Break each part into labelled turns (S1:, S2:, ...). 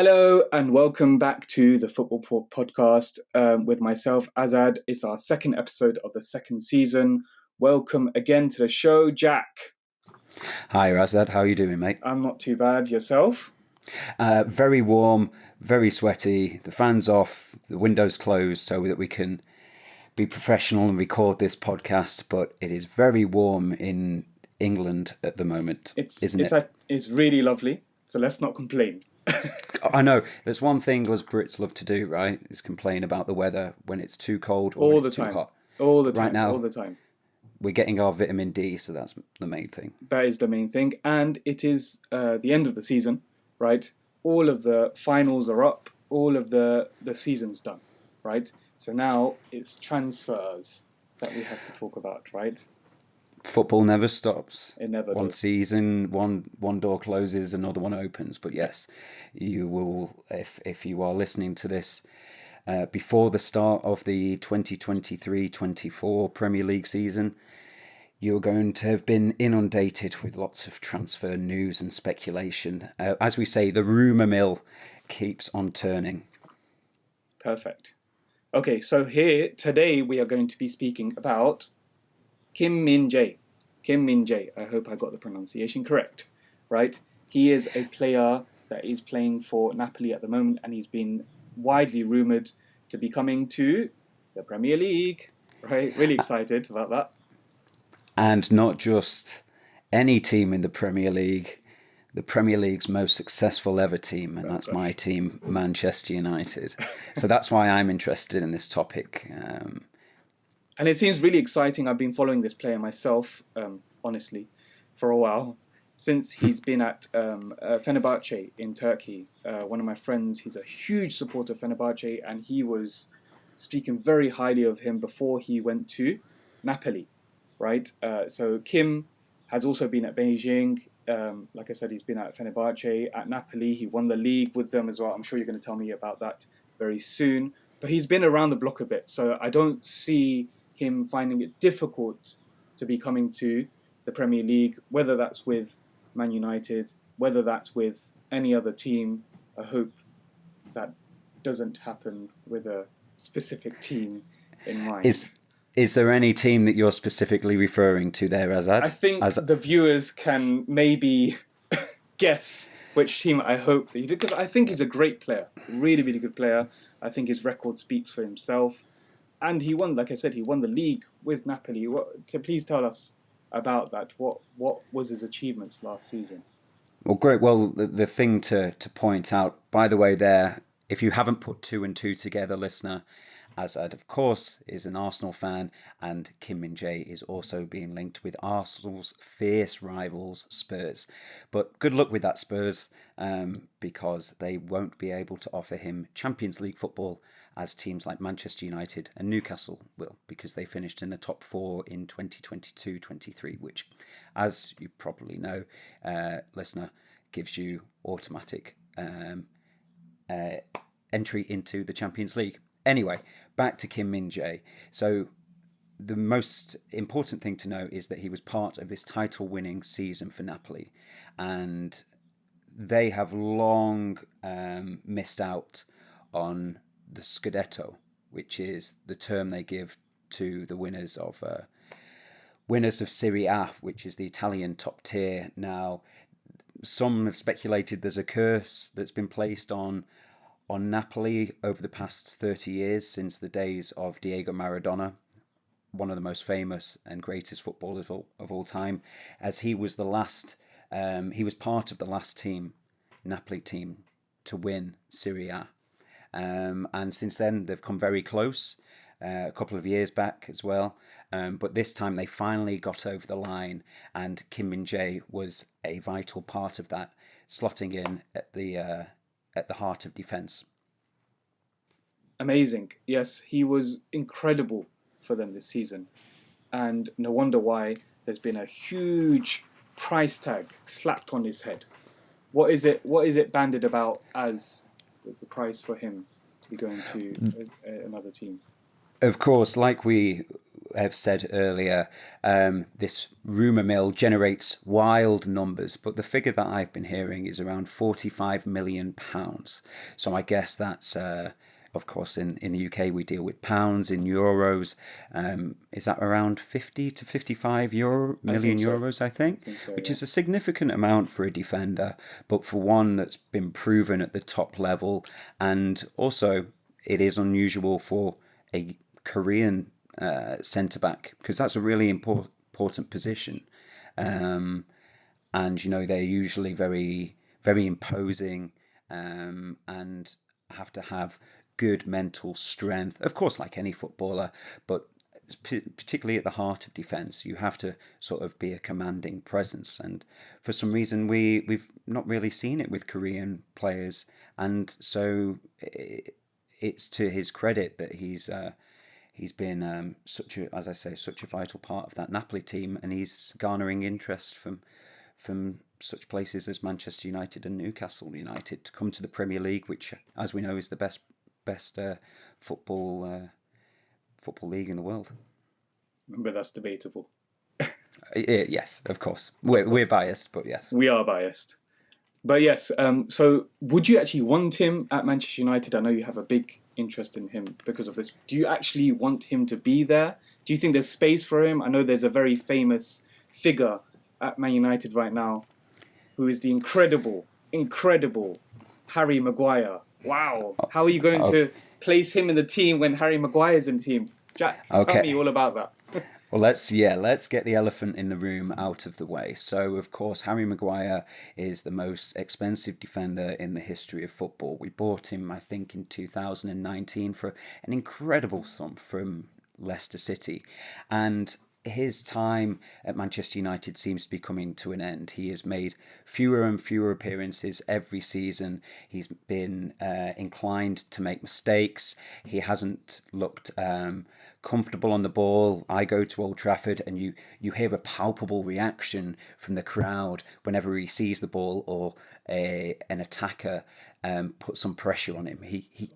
S1: Hello and welcome back to the Podcast with myself, Azad. It's our second episode of the second season. Welcome again to the show, Jack.
S2: Hi, Azad. How are you doing, mate?
S1: I'm not too bad. Yourself?
S2: Very warm, very sweaty. The fan's off, the window's closed so that we can be professional and record this podcast. But it is very warm in England at the moment, isn't it?
S1: It's really lovely, so let's not complain.
S2: I know. There's one thing us Brits love to do, right? Is complain about the weather when it's too cold or when it's too hot.
S1: All the time.
S2: Right now,
S1: all the time.
S2: We're getting our vitamin D, so that's the main thing.
S1: That is the main thing. And it is the end of the season, right? All of the finals are up. All of the season's done, right? So now it's transfers that we have to talk about, right?
S2: Football never stops.
S1: It never
S2: One
S1: does.
S2: season, one door closes, another one opens. But yes, you will, if you are listening to this before the start of the 2023-24 Premier League season, you're going to have been inundated with lots of transfer news and speculation. As we say, the rumour mill keeps on turning.
S1: Perfect. Okay, so here, today, we are going to be speaking about Min-jae. Min-jae, I hope I got the pronunciation correct, right? He is a player that is playing for Napoli at the moment, and he's been widely rumoured to be coming to the Premier League, right? Really excited about that.
S2: And not just any team in the Premier League's most successful ever team, and that's my team, Manchester United. So that's why I'm interested in this topic.
S1: And it seems really exciting. I've been following this player myself, honestly, for a while. Since he's been at Fenerbahce in Turkey. One of my friends, he's a huge supporter of Fenerbahce, and he was speaking very highly of him before he went to Napoli, right? So Kim has also been at Beijing. Like I said, he's been at Fenerbahce, at Napoli. He won the league with them as well. I'm sure you're going to tell me about that very soon. But he's been around the block a bit, so I don't see him finding it difficult to be coming to the Premier League, whether that's with Man United, whether that's with any other team. I hope that doesn't happen with a specific team in mind.
S2: Is there any team that you're specifically referring to there, Azad?
S1: I think the viewers can maybe guess which team I hope that he did, because I think he's a great player, really, really good player. I think his record speaks for himself. And he won, like I said, he won the league with Napoli. So please tell us about that. What was his achievements last season?
S2: Well, great. Well, the thing to point out, by the way, there, if you haven't put two and two together, listener, Azad, of course, is an Arsenal fan, and Kim Min-jae is also being linked with Arsenal's fierce rivals, Spurs. But good luck with that, Spurs, because they won't be able to offer him Champions League football as teams like Manchester United and Newcastle will, because they finished in the top four in 2022-23, which, as you probably know, listener, gives you automatic entry into the Champions League. Anyway, back to Kim Min-jae. So the most important thing to know is that he was part of this title-winning season for Napoli, and they have long missed out on the Scudetto, which is the term they give to the winners of Serie A, which is the Italian top tier. Now, some have speculated there's a curse that's been placed on Napoli over the past 30 years, since the days of Diego Maradona, one of the most famous and greatest footballers of all time, as he was the last, he was part of the last Napoli team to win Serie A. And since then, they've come very close, a couple of years back as well. But this time they finally got over the line, and Kim Min-jae was a vital part of that, slotting in at the heart of defence.
S1: Amazing. Yes, he was incredible for them this season. And no wonder why there's been a huge price tag slapped on his head. What is it banded about as the price for him to be going to another team?
S2: Of course, like we have said earlier, this rumour mill generates wild numbers, but the figure that I've been hearing is around £45 million. So I guess that's, of course, in the UK we deal with pounds, in euros. Is that around 50 to 55 million euros, I think,
S1: So,
S2: which
S1: yeah.
S2: is a significant amount for a defender, but for one that's been proven at the top level. And also, it is unusual for a Korean centre back, because that's a really important position. And they're usually very, very imposing, and have to have good mental strength, of course, like any footballer, but particularly at the heart of defence, you have to sort of be a commanding presence. And for some reason, we've not really seen it with Korean players, and so it's to his credit that he's been such a, as I say, such a vital part of that Napoli team, and he's garnering interest from such places as Manchester United and Newcastle United to come to the Premier League, which, as we know, is the best football league in the world.
S1: But that's debatable.
S2: Yes, of course. We're biased, but yes.
S1: We are biased. But yes, so would you actually want him at Manchester United? I know you have a big interest in him because of this. Do you actually want him to be there? Do you think there's space for him? I know there's a very famous figure at Man United right now who is the incredible Harry Maguire. Wow. How are you going to place him in the team when Harry Maguire's in the team? Jack, tell me all about that.
S2: Well, let's get the elephant in the room out of the way. So, of course, Harry Maguire is the most expensive defender in the history of football. We bought him, I think, in 2019 for an incredible sum from Leicester City. And his time at Manchester United seems to be coming to an end. He has made fewer and fewer appearances every season. He's been inclined to make mistakes. He hasn't looked comfortable on the ball. I go to Old Trafford and you hear a palpable reaction from the crowd whenever he sees the ball or an attacker put some pressure on him. He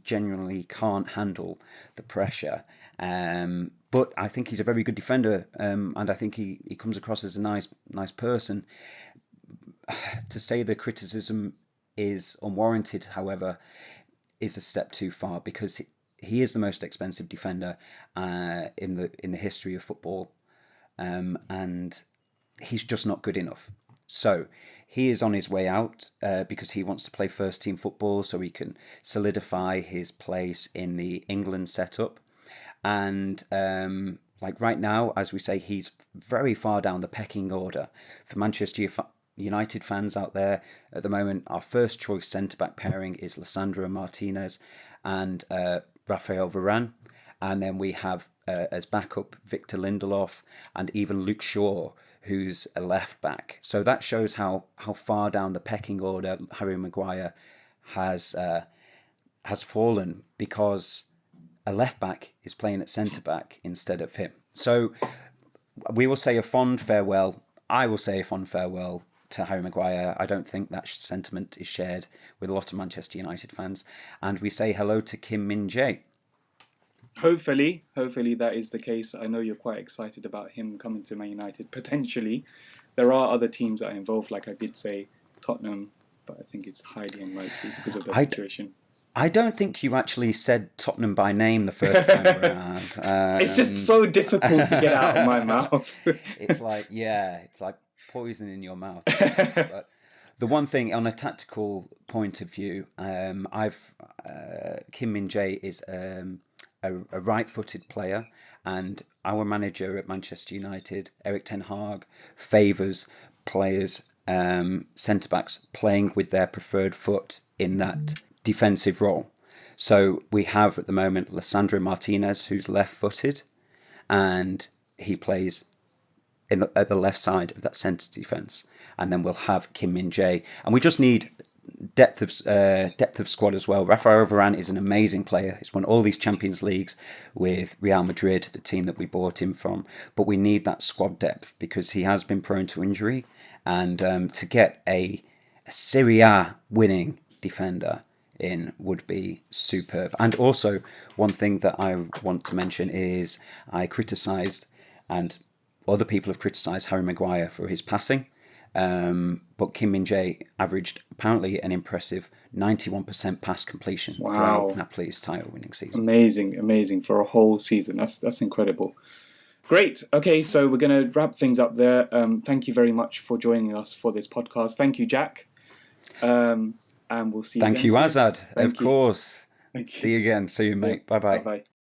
S2: genuinely can't handle the pressure. But I think he's a very good defender, and I think he comes across as a nice person. To say the criticism is unwarranted, however, is a step too far, because he is the most expensive defender in the history of football, and he's just not good enough. So he is on his way out because he wants to play first team football so he can solidify his place in the England setup. And like right now, as we say, he's very far down the pecking order. For Manchester United fans out there at the moment, our first choice centre-back pairing is Lisandro Martinez and Rafael Varane. And then we have as backup Victor Lindelof and even Luke Shaw, who's a left back. So that shows how far down the pecking order Harry Maguire has fallen, because a left back is playing at centre back instead of him. So we will say a fond farewell. I will say a fond farewell to Harry Maguire. I don't think that sentiment is shared with a lot of Manchester United fans. And we say hello to Kim Min-jae.
S1: Hopefully that is the case. I know you're quite excited about him coming to Man United, potentially. There are other teams that are involved, like I did say, Tottenham, but I think it's highly unlikely because of their situation.
S2: I don't think you actually said Tottenham by name the first time around.
S1: It's just so difficult to get out of my mouth.
S2: It's like poison in your mouth. But the one thing, on a tactical point of view, Kim Min-jae is a right-footed player, and our manager at Manchester United, Erik ten Hag, favours players, centre-backs, playing with their preferred foot in that defensive role. So we have at the moment Lisandro Martinez, who's left-footed, and he plays at the left side of that centre defence. And then we'll have Kim Min-jae, and we just need depth of squad as well. Rafael Varane is an amazing player. He's won all these Champions Leagues with Real Madrid, the team that we bought him from. But we need that squad depth because he has been prone to injury, and to get a Serie A winning defender in would be superb. And also, one thing that I want to mention is I criticised, and other people have criticised Harry Maguire for his passing. But Kim Min-jae averaged apparently an impressive 91% pass completion throughout Napoli's title-winning season.
S1: Amazing for a whole season. That's incredible. Great. Okay, so we're going to wrap things up there. Thank you very much for joining us for this podcast. Thank you, Jack. And we'll see you again soon.
S2: Thank you, Azad. Of course.
S1: Thank you.
S2: See you again. See you, mate. Bye-bye.
S1: Bye-bye.